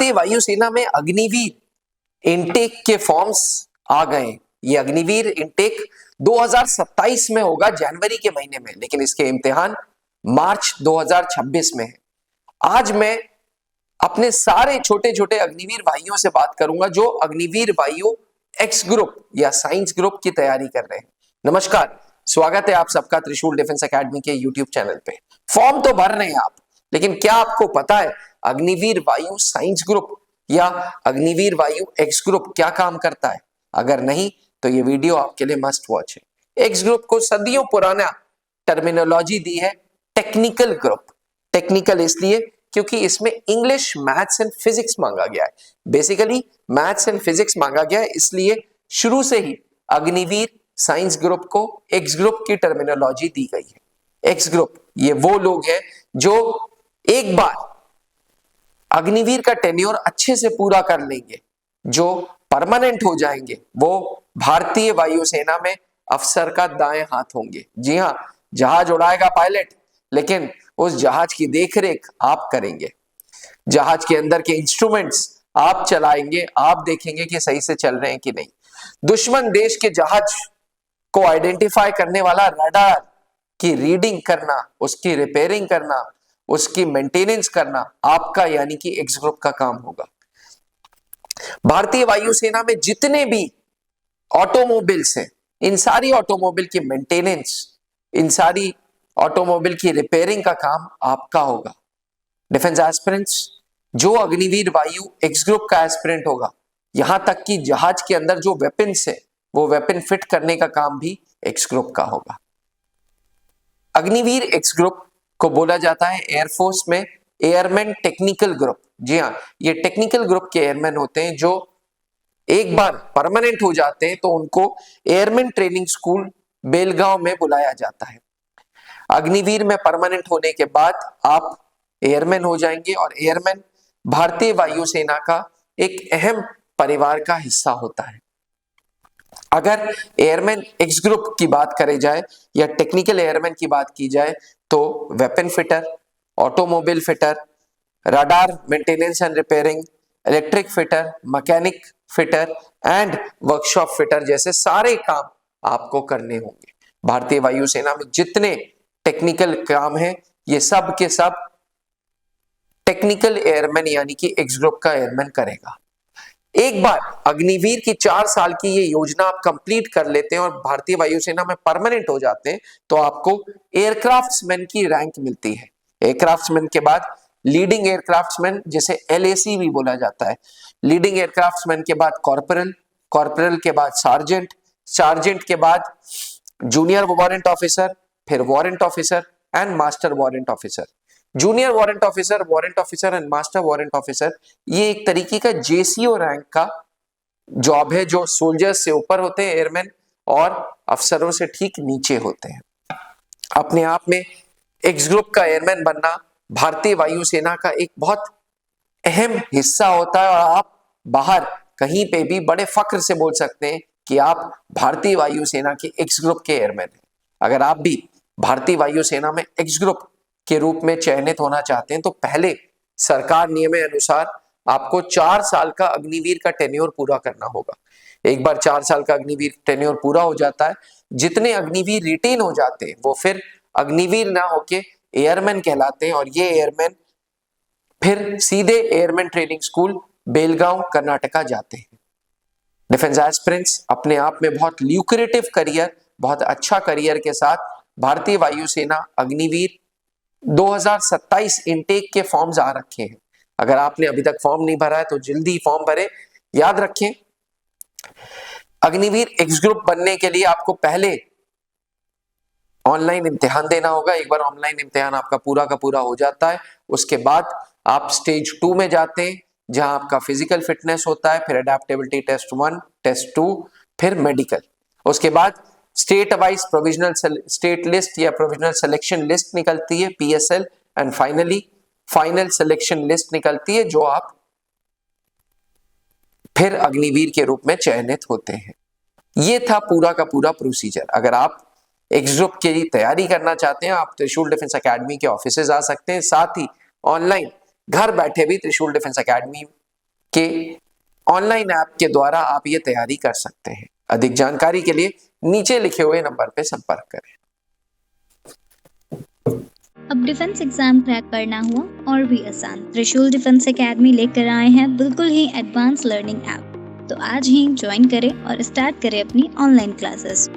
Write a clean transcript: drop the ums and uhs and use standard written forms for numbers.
भारतीय वायुसेना में अग्निवीर इनटेक के फॉर्म्स आ गए। ये अग्निवीर इनटेक 2027 में होगा, जनवरी के महीने में, लेकिन इसके इम्तिहान मार्च 2026 में है। आज मैं अपने सारे छोटे छोटे अग्निवीर भाइयों से बात करूंगा जो अग्निवीर वायु एक्स ग्रुप या साइंस ग्रुप की तैयारी कर रहे हैं। नमस्कार, स्वागत है आप सबका त्रिशूल डिफेंस एकेडमी के यूट्यूब चैनल पे। फॉर्म तो भर रहे हैं आप, लेकिन क्या आपको पता है अग्निवीर वायु साइंस ग्रुप या अग्निवीर वायु एक्स ग्रुप क्या काम करता है? अगर नहीं तो ये वीडियो आपके लिए मस्ट वॉच है। एक्स ग्रुप को सदियों पुराना टर्मिनोलॉजी दी है टेक्निकल ग्रुप। टेक्निकल इसलिए क्योंकि इसमें इंग्लिश, मैथ्स एंड फिजिक्स मांगा गया है। बेसिकली मैथ्स एंड फिजिक्स मांगा गया है, इसलिए शुरू से ही अग्निवीर साइंस ग्रुप को एक्स ग्रुप की टर्मिनोलॉजी दी गई है। एक्स ग्रुप ये वो लोग हैं जो एक बार अग्निवीर का टेन्योर अच्छे से पूरा कर लेंगे, जो परमानेंट हो जाएंगे, वो भारतीय वायुसेना में अफसर का दाएं हाथ होंगे। जी हां, जहाज उड़ाएगा पायलट, लेकिन उस जहाज की देखरेख आप करेंगे। जहाज के अंदर के इंस्ट्रूमेंट्स आप चलाएंगे, आप देखेंगे कि सही से चल रहे हैं कि नहीं। दुश्मन देश के जहाज को आइडेंटिफाई करने वाला रडार की रीडिंग करना, उसकी रिपेयरिंग करना, उसकी मेंटेनेंस करना आपका यानी कि एक्स ग्रुप का काम होगा। भारतीय वायुसेना में जितने भी ऑटोमोबाइल्स हैं, इन सारी ऑटोमोबाइल की मेंटेनेंस, इन सारी ऑटोमोबाइल की रिपेयरिंग का काम आपका होगा। डिफेंस एस्पिरेंट्स, जो अग्निवीर वायु एक्स ग्रुप का एस्पिरेंट होगा, यहां तक कि जहाज के अंदर जो वेपन्स है वो वेपन फिट करने का काम भी एक्स ग्रुप का होगा। अग्निवीर एक्स ग्रुप को बोला जाता है एयरफोर्स में एयरमैन टेक्निकल ग्रुप। जी हाँ, ये टेक्निकल ग्रुप के एयरमैन होते हैं जो एक बार परमानेंट हो जाते हैं तो उनको एयरमैन ट्रेनिंग स्कूल बेलगांव में बुलाया जाता है। अग्निवीर में परमानेंट होने के बाद आप एयरमैन हो जाएंगे और एयरमैन भारतीय वायुसेना का एक अहम परिवार का हिस्सा होता है। अगर एयरमैन एक्स ग्रुप की बात करी जाए या टेक्निकल एयरमैन की बात की जाए तो weapon fitter, automobile fitter, radar maintenance and repairing, electric fitter, mechanic fitter and workshop fitter जैसे सारे काम आपको करने होंगे। भारतीय वायुसेना में जितने टेक्निकल काम हैं, ये सब के सब टेक्निकल एयरमैन यानी कि एक्स ग्रुप का एयरमैन करेगा। एक बार अग्निवीर की 4 साल की ये योजना आप कंप्लीट कर लेते हैं और भारतीय वायुसेना में परमानेंट हो जाते हैं तो आपको एयरक्राफ्ट्समैन की रैंक मिलती है। एयरक्राफ्ट्समैन के बाद लीडिंग एयरक्राफ्ट्समैन, जिसे LAC भी बोला जाता है। लीडिंग एयरक्राफ्ट्समैन के बाद कॉर्पोरल, कॉर्पोरल के बाद सार्जेंट, सार्जेंट के बाद जूनियर वारंट ऑफिसर, फिर warrant officer and master warrant officer. Junior warrant officer and master warrant officer ये एक तरीके का JCO रैंक का जॉब है, जो सोल्जर्स से ऊपर होते हैं एयरमैन और अफसरों से ठीक नीचे होते हैं। अपने आप में एक्स ग्रुप का एयरमैन बनना भारतीय वायुसेना का एक बहुत अहम हिस्सा होता है और आप बाहर कहीं पे भी बड़े फख्र से बोल सकते हैं कि आप भारतीय वायुसेना के एक्स ग्रुप के एयरमैन हैं। अगर आप भी भारतीय वायुसेना में एक्स ग्रुप के रूप में चयनित होना चाहते हैं तो पहले सरकार नियम अनुसार आपको 4 साल का अग्निवीर का टेन्योर पूरा करना होगा। एक बार 4 साल का अग्निवीर टेन्योर पूरा हो जाता है, जितने अग्निवीर रिटेन हो जाते हैं वो फिर अग्निवीर ना होके एयरमैन कहलाते हैं और ये एयरमैन फिर सीधे airman training school Belgaum Karnataka जाते हैं। डिफेंस एस्पिरेंट्स, अपने आप में बहुत ल्यूक्रेटिव करियर, बहुत अच्छा करियर के साथ भारतीय वायुसेना अग्निवीर 2027 इनटेक के फॉर्म्स आ रखे हैं। अगर आपने अभी तक फॉर्म नहीं भरा है तो जल्दी फॉर्म भरें। याद रखें, अग्निवीर एक्स ग्रुप बनने के लिए आपको पहले ऑनलाइन इम्तिहान देना होगा। एक बार ऑनलाइन इम्तिहान आपका पूरा का पूरा हो जाता है, उसके बाद आप स्टेज 2 में जाते हैं, जहां आपका फिजिकल फिटनेस होता है, फिर अडेप्टेबिलिटी टेस्ट 1, टेस्ट 2, फिर मेडिकल। उसके बाद state wise provisional state list या प्रोविजनल सिलेक्शन लिस्ट निकलती है, PSL, and finally final selection list निकलती है, जो आप फिर अग्निवीर के रूप में चयनित होते हैं। ये था पूरा का पूरा प्रोसीजर। अगर आप एक्स ग्रुप की तैयारी करना चाहते हैं, आप त्रिशूल डिफेंस एकेडमी के ऑफिसेज आ सकते हैं, साथ ही ऑनलाइन घर बैठे भी त्रिशूल डिफेंस एकेडमी के ऑनलाइन ऐप के द्वारा आप ये तैयारी कर सकते हैं। अधिक जानकारी के लिए नीचे लिखे हुए नंबर पे संपर्क करें। अब डिफेंस एग्जाम क्रैक करना हुआ और भी आसान, त्रिशूल डिफेंस एकेडमी लेकर आए हैं बिल्कुल ही एडवांस लर्निंग ऐप। तो आज ही ज्वाइन करें और स्टार्ट करें अपनी ऑनलाइन क्लासेस।